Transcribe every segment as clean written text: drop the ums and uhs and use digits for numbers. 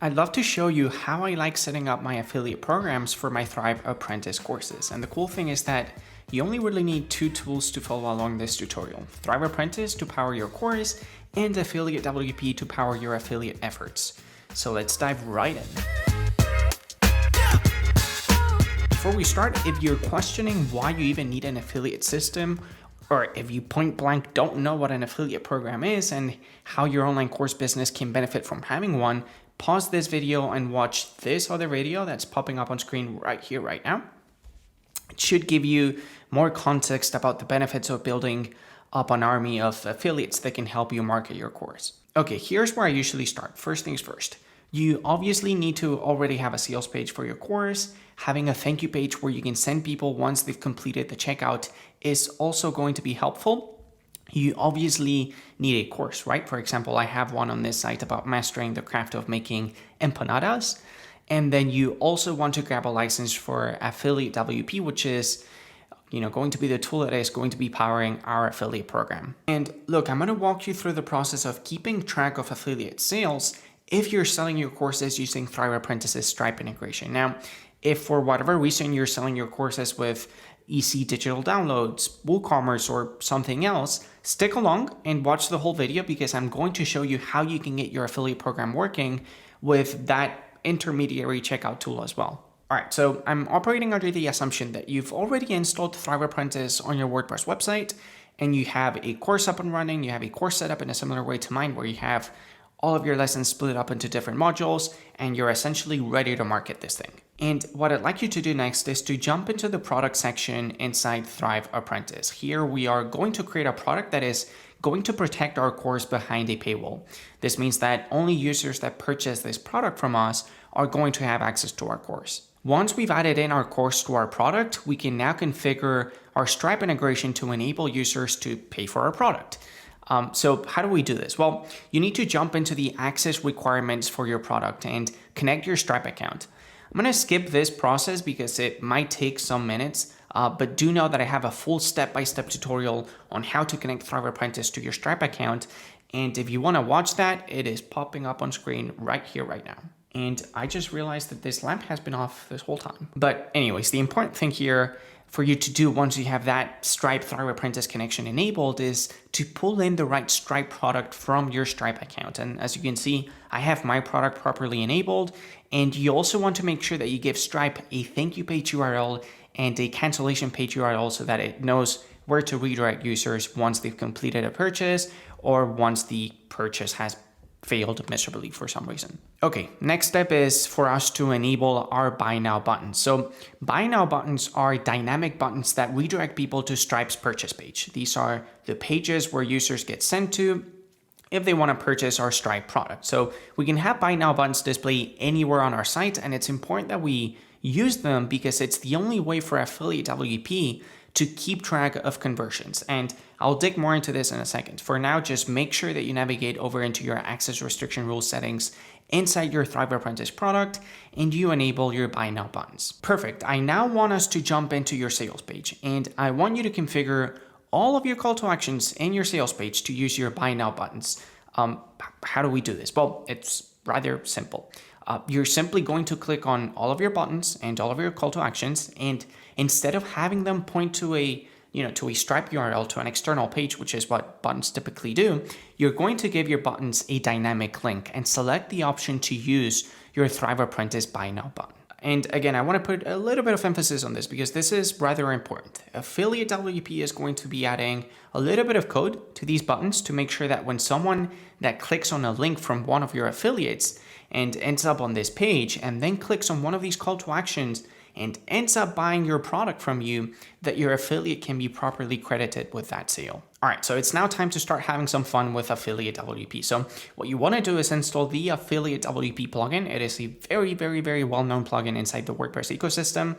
I'd love to show you how I like setting up my affiliate programs for my Thrive Apprentice courses. And the cool thing is that you only really need two tools to follow along this tutorial: Thrive Apprentice to power your course and Affiliate WP to power your affiliate efforts. So let's dive right in. Before we start, if you're questioning why you even need an affiliate system, or if you point blank don't know what an affiliate program is and how your online course business can benefit from having one, pause this video and watch this other video that's popping up on screen right here, right now. It should give you more context about the benefits of building up an army of affiliates that can help you market your course. Okay, here's where I usually start. First things first. You obviously need to already have a sales page for your course. Having a thank you page where you can send people once they've completed the checkout is also going to be helpful. You obviously need a course, right? For example, I have one on this site about mastering the craft of making empanadas. And then you also want to grab a license for Affiliate WP, which is going to be the tool that is going to be powering our affiliate program. And look, I'm going to walk you through the process of keeping track of affiliate sales if you're selling your courses using Thrive Apprentice's Stripe integration. Now, if for whatever reason you're selling your courses with EC digital downloads, WooCommerce, or something else, stick along and watch the whole video because I'm going to show you how you can get your affiliate program working with that intermediary checkout tool as well. All right, so I'm operating under the assumption that you've already installed Thrive Apprentice on your WordPress website and you have a course up and running, you have a course set up in a similar way to mine where you have all of your lessons split up into different modules, and you're essentially ready to market this thing. And what I'd like you to do next is to jump into the product section inside Thrive Apprentice. Here we are going to create a product that is going to protect our course behind a paywall. This means that only users that purchase this product from us are going to have access to our course. Once we've added in our course to our product, we can now configure our Stripe integration to enable users to pay for our product. So how do we do this? Well, you need to jump into the access requirements for your product and connect your Stripe account. I'm going to skip this process because it might take some minutes, but do know that I have a full step-by-step tutorial on how to connect Thrive Apprentice to your Stripe account. And if you want to watch that, it is popping up on screen right here, right now. And I just realized that this lamp has been off this whole time. But anyways, the important thing here for you to do once you have that Stripe Thrive Apprentice connection enabled is to pull in the right Stripe product from your Stripe account. And as you can see, I have my product properly enabled. And you also want to make sure that you give Stripe a thank you page URL and a cancellation page URL so that it knows where to redirect users once they've completed a purchase or once the purchase has failed miserably for some reason. Okay, next step is for us to enable our buy now buttons. So buy now buttons are dynamic buttons that redirect people to Stripe's purchase page. These are the pages where users get sent to if they want to purchase our Stripe product. So we can have buy now buttons display anywhere on our site, and it's important that we use them because it's the only way for Affiliate WP to keep track of conversions. And I'll dig more into this in a second. For now, just make sure that you navigate over into your access restriction rule settings inside your Thrive Apprentice product and you enable your buy now buttons. Perfect. I now want us to jump into your sales page, and I want you to configure all of your call to actions in your sales page to use your buy now buttons. How do we do this? Well, it's rather simple. You're simply going to click on all of your buttons and all of your call to actions, and instead of having them point to a Stripe URL, to an external page, which is what buttons typically do, you're going to give your buttons a dynamic link and select the option to use your Thrive Apprentice buy now button. And again, I want to put a little bit of emphasis on this because this is rather important. Affiliate WP is going to be adding a little bit of code to these buttons to make sure that when someone that clicks on a link from one of your affiliates and ends up on this page and then clicks on one of these call to actions and ends up buying your product from you, that your affiliate can be properly credited with that sale. All right, so it's now time to start having some fun with Affiliate WP. So what you want to do is install the Affiliate WP plugin. It is a very, very, very well-known plugin inside the WordPress ecosystem.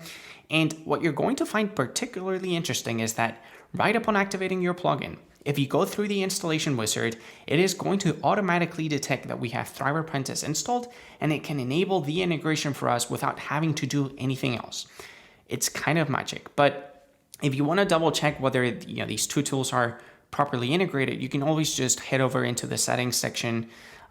And what you're going to find particularly interesting is that right upon activating your plugin, if you go through the installation wizard, it is going to automatically detect that we have Thrive Apprentice installed, and it can enable the integration for us without having to do anything else. It's kind of magic, but if you want to double check whether these two tools are properly integrated, you can always just head over into the settings section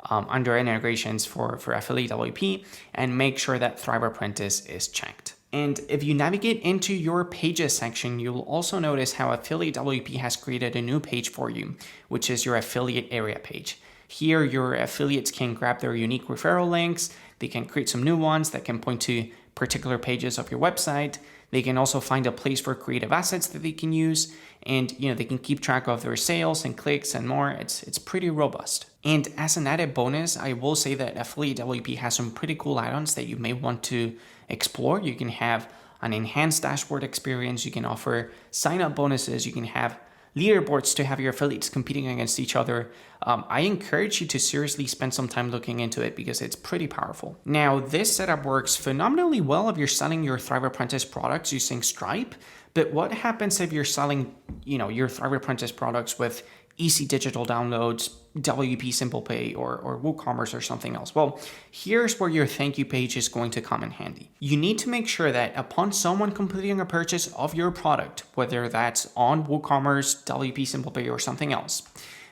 under integrations for affiliate WP, and make sure that Thrive Apprentice is checked. And if you navigate into your pages section, you'll also notice how Affiliate WP has created a new page for you, which is your affiliate area page. Here, your affiliates can grab their unique referral links. They can create some new ones that can point to particular pages of your website. They can also find a place for creative assets that they can use, and they can keep track of their sales and clicks and more. It's pretty robust. And as an added bonus, I will say that Affiliate WP has some pretty cool add-ons that you may want to explore. You can have an enhanced dashboard experience. You can offer sign-up bonuses. You can have leaderboards to have your affiliates competing against each other. I encourage you to seriously spend some time looking into it because it's pretty powerful. Now, this setup works phenomenally well if you're selling your Thrive Apprentice products using Stripe, but what happens if you're selling, your Thrive Apprentice products with easy digital downloads, WP Simple Pay, or WooCommerce or something else? Well, here's where your thank you page is going to come in handy. You need to make sure that upon someone completing a purchase of your product, whether that's on WooCommerce, WP Simple Pay, or something else,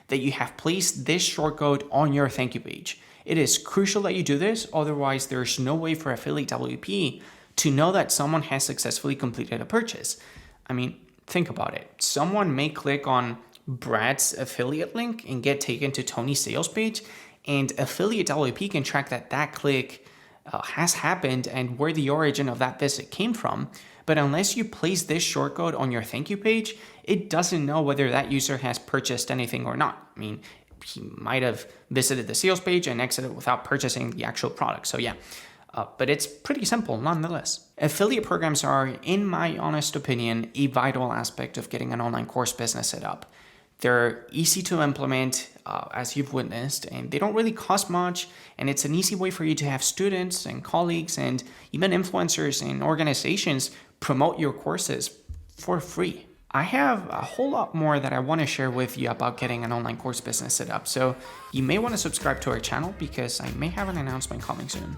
that you have placed this shortcode on your thank you page. It is crucial that you do this, otherwise there's no way for Affiliate WP to know that someone has successfully completed a purchase. I mean, think about it. Someone may click on Brad's affiliate link and get taken to Tony's sales page, and Affiliate WP can track that click has happened and where the origin of that visit came from. But unless you place this shortcode on your thank you page, it doesn't know whether that user has purchased anything or not. I mean, he might have visited the sales page and exited without purchasing the actual product. So yeah, but it's pretty simple nonetheless. Affiliate programs are, in my honest opinion, a vital aspect of getting an online course business set up. They're easy to implement, as you've witnessed, and they don't really cost much, and it's an easy way for you to have students and colleagues and even influencers and organizations promote your courses for free. I have a whole lot more that I want to share with you about getting an online course business set up, so you may want to subscribe to our channel because I may have an announcement coming soon.